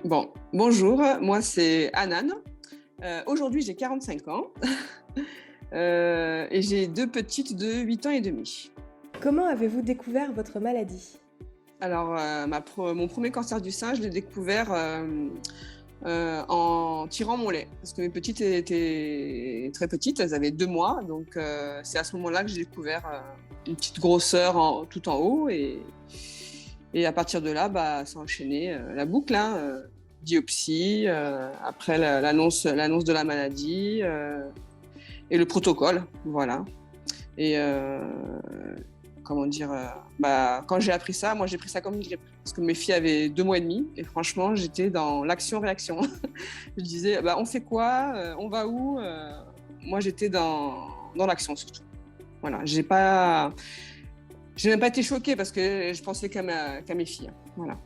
Bon, bonjour, moi c'est Anan. Aujourd'hui j'ai 45 ans et j'ai deux petites de 8 ans et demi. Comment avez-vous découvert votre maladie? Alors, mon premier cancer du sein, je l'ai découvert en tirant mon lait. Parce que mes petites étaient très petites, elles avaient 2 mois. Donc, c'est à ce moment-là que j'ai découvert une petite grosseur tout en haut. Et à partir de là, ça a enchaîné la boucle. Biopsie, après l'annonce de la maladie et le protocole. Voilà. Et comment dire, quand j'ai appris ça, moi j'ai pris ça comme une grippe. Parce que mes filles avaient 2 mois et demi et franchement, j'étais dans l'action-réaction. Je disais, on fait quoi, on va où Moi j'étais dans l'action surtout. Voilà, j'ai même pas été choquée parce que je pensais qu'à mes filles. Voilà.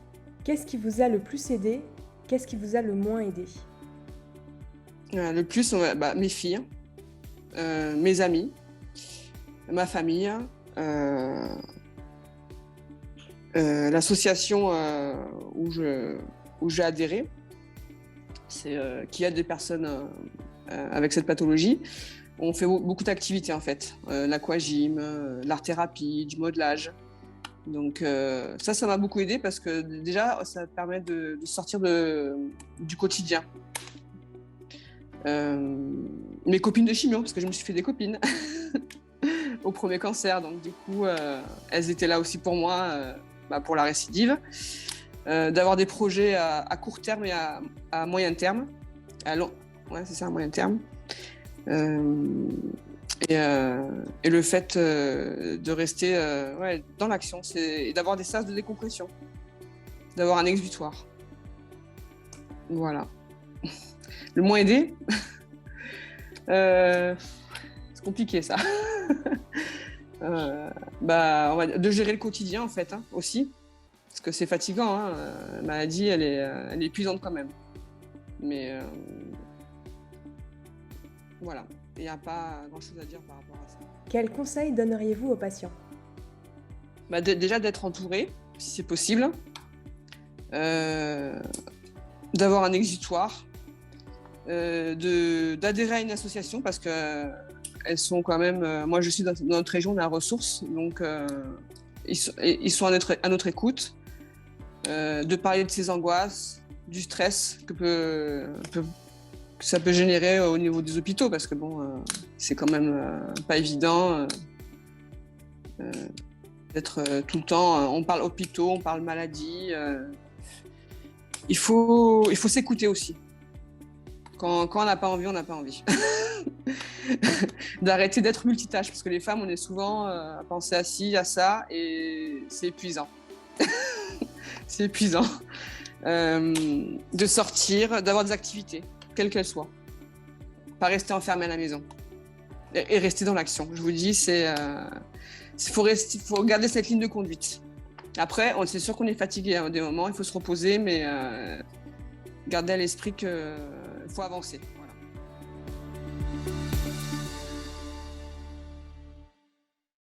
Qu'est-ce qui vous a le plus aidé? Qu'est-ce qui vous a le moins aidé? Le plus, mes filles, mes amis, ma famille, l'association où j'ai adhéré, c'est qui aide des personnes avec cette pathologie. On fait beaucoup d'activités en fait, l'aquagym, l'art-thérapie, du modelage. Donc ça m'a beaucoup aidé parce que déjà ça permet de sortir du quotidien. Mes copines de chimio, parce que je me suis fait des copines au premier cancer, donc du coup elles étaient là aussi pour moi, pour la récidive, d'avoir des projets à court terme et à moyen terme, c'est ça, à moyen terme. Et le fait de rester dans l'action, et d'avoir des sas de décompression, d'avoir un exutoire. Voilà. Le moins aidé, c'est compliqué ça. De gérer le quotidien en fait, aussi, parce que c'est fatigant. La maladie, elle est épuisante quand même. Mais voilà. Il n'y a pas grand-chose à dire par rapport à ça. Quels conseils donneriez-vous aux patients? Déjà d'être entouré, si c'est possible. D'avoir un exutoire. D'adhérer à une association parce qu'elles sont quand même... moi, je suis dans notre région, on a ressources. Donc, ils sont à notre écoute. De parler de ses angoisses, du stress que ça peut générer au niveau des hôpitaux, parce que c'est quand même pas évident d'être tout le temps. On parle hôpitaux, on parle maladie. Il faut s'écouter aussi. Quand on n'a pas envie, on n'a pas envie. D'arrêter d'être multitâche, parce que les femmes, on est souvent à penser à ci, à ça, et c'est épuisant. C'est épuisant. De sortir, d'avoir des activités, quelles qu'elles soient. Pas rester enfermé à la maison. Et rester dans l'action. Je vous dis, faut garder cette ligne de conduite. Après, c'est sûr qu'on est fatigué à des moments, il faut se reposer, mais garder à l'esprit qu'il faut avancer.